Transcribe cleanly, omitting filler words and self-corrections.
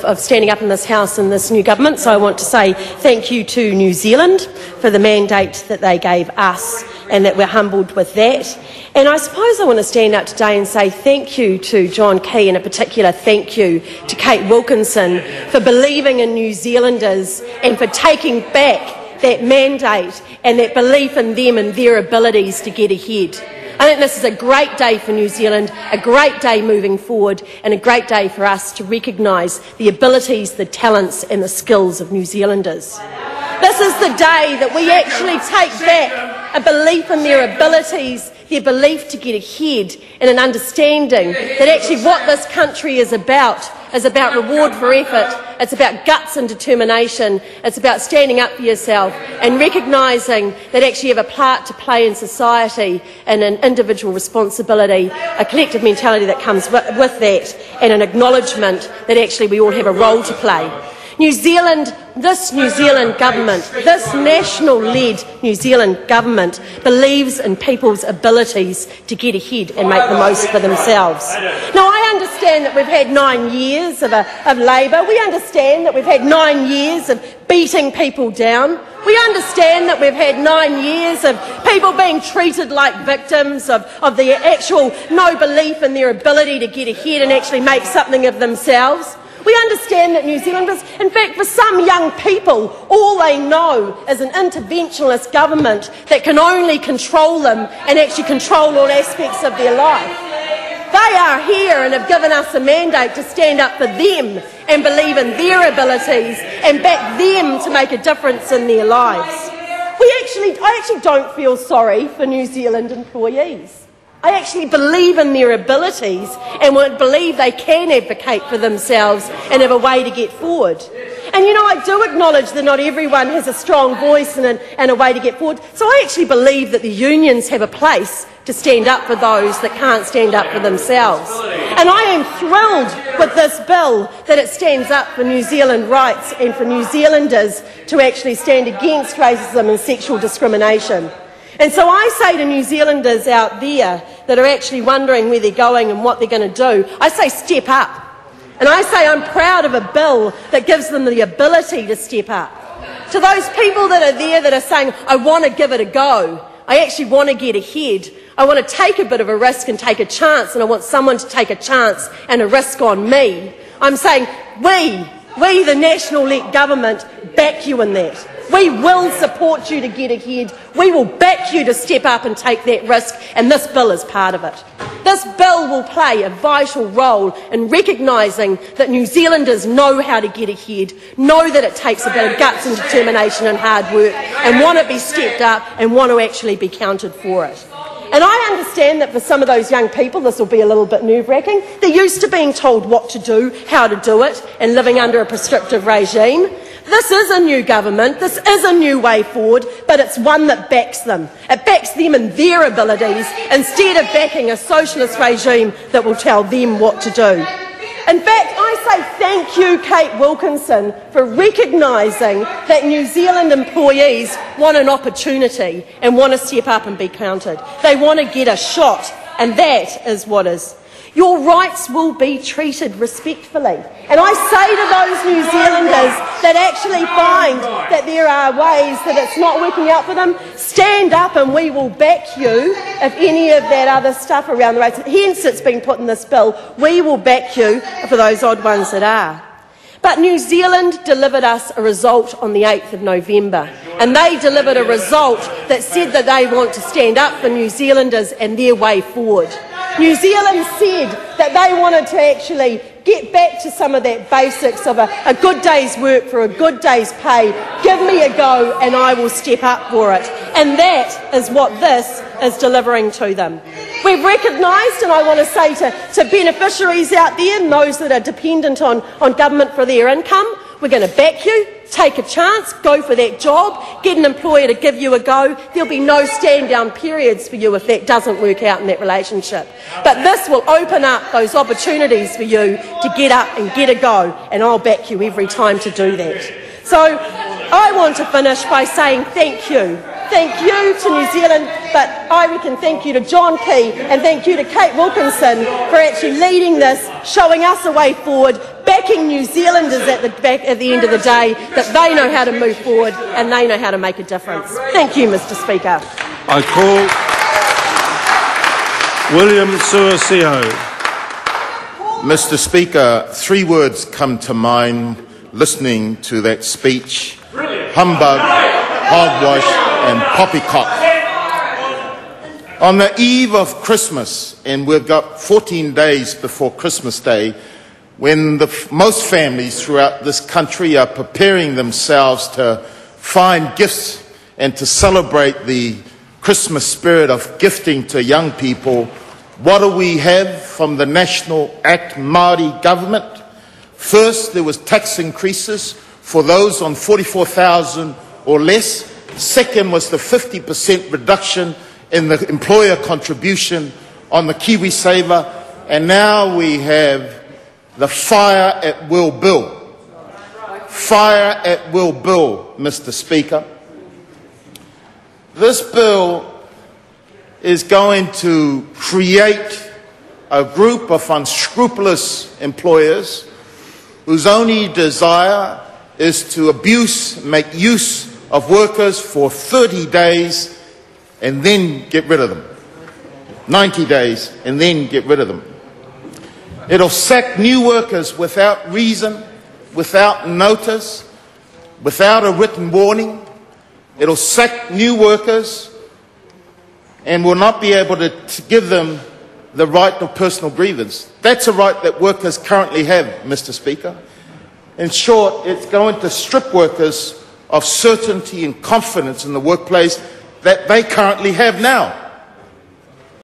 of standing up in this House and this new government, so I want to say thank you to New Zealand for the mandate that they gave us and that we're humbled with that. And I suppose I want to stand up today and say thank you to John Key, and in particular thank you to Kate Wilkinson for believing in New Zealanders and for taking back that mandate and that belief in them and their abilities to get ahead. I think this is a great day for New Zealand, a great day moving forward, and a great day for us to recognise the abilities, the talents and the skills of New Zealanders. This is the day that we actually take back a belief in their abilities, their belief to get ahead, and an understanding that actually what this country is about reward for effort, it's about guts and determination, it's about standing up for yourself and recognising that actually you have a part to play in society and an individual responsibility, a collective mentality that comes with that, and an acknowledgement that actually we all have a role to play. This New Zealand government, this national-led New Zealand government believes in people's abilities to get ahead and make the most for themselves. Now, I understand that we've had 9 years of Labour. We understand that we've had 9 years of beating people down. We understand that we've had 9 years of people being treated like victims of the actual no belief in their ability to get ahead and actually make something of themselves. We understand that New Zealanders, in fact, for some young people, all they know is an interventionist government that can only control them and actually control all aspects of their life. They are here and have given us a mandate to stand up for them and believe in their abilities and back them to make a difference in their lives. I actually don't feel sorry for New Zealand employees. I actually believe in their abilities and would believe they can advocate for themselves and have a way to get forward. And you know, I do acknowledge that not everyone has a strong voice and a way to get forward, so I actually believe that the unions have a place to stand up for those that can't stand up for themselves. And I am thrilled with this bill that it stands up for New Zealand rights and for New Zealanders to actually stand against racism and sexual discrimination. And so I say to New Zealanders out there that are actually wondering where they're going and what they're going to do, I say step up. And I say I'm proud of a bill that gives them the ability to step up. To those people that are there that are saying, I want to give it a go, I actually want to get ahead, I want to take a bit of a risk and take a chance, and I want someone to take a chance and a risk on me, I'm saying we the national-led government, back you in that. We will support you to get ahead. We will back you to step up and take that risk, and this bill is part of it. This bill will play a vital role in recognising that New Zealanders know how to get ahead, know that it takes a bit of guts and determination and hard work, and want to be stepped up and want to actually be counted for it. And I understand that for some of those young people this will be a little bit nerve-wracking. They're used to being told what to do, how to do it, and living under a prescriptive regime. This is a new government, this is a new way forward, but it's one that backs them. It backs them in their abilities instead of backing a socialist regime that will tell them what to do. In fact, I say thank you, Kate Wilkinson, for recognising that New Zealand employees want an opportunity and want to step up and be counted. They want to get a shot, and that is what is. Your rights will be treated respectfully. And I say to those New Zealanders that actually find that there are ways that it's not working out for them, stand up and we will back you if any of that other stuff around the rates, hence it's been put in this bill, we will back you for those odd ones that are. But New Zealand delivered us a result on the 8th of November, and they delivered a result that said that they want to stand up for New Zealanders and their way forward. New Zealand said that they wanted to actually get back to some of that basics of a good day's work for a good day's pay. Give me a go and I will step up for it. And that is what this is delivering to them. We've recognised, and I want to say to beneficiaries out there and those that are dependent on government for their income, we're going to back you, take a chance, go for that job, get an employer to give you a go. There'll be no stand-down periods for you if that doesn't work out in that relationship. But this will open up those opportunities for you to get up and get a go, and I'll back you every time to do that. So I want to finish by saying thank you. Thank you to New Zealand, but I reckon thank you to John Key and thank you to Kate Wilkinson for actually leading this, showing us a way forward, backing New Zealanders at the end of the day, that they know how to move forward and they know how to make a difference. Thank you, Mr. Speaker. I call William Suasio. Mr. Speaker, 3 words come to mind listening to that speech: humbug, hogwash and poppycock. On the eve of Christmas, and we've got 14 days before Christmas Day, when most families throughout this country are preparing themselves to find gifts and to celebrate the Christmas spirit of gifting to young people, what do we have from the National Act Māori government? First, there was tax increases for those on 44,000 or less. Second was the 50% reduction in the employer contribution on the KiwiSaver. And now we have the Fire at Will Bill. Fire at Will Bill, Mr. Speaker. This bill is going to create a group of unscrupulous employers whose only desire is to make use of workers for 30 days and then get rid of them. 90 days and then get rid of them. It'll sack new workers without reason, without notice, without a written warning. It'll sack new workers and will not be able to give them the right of personal grievance. That's a right that workers currently have, Mr. Speaker. In short, it's going to strip workers of certainty and confidence in the workplace that they currently have now.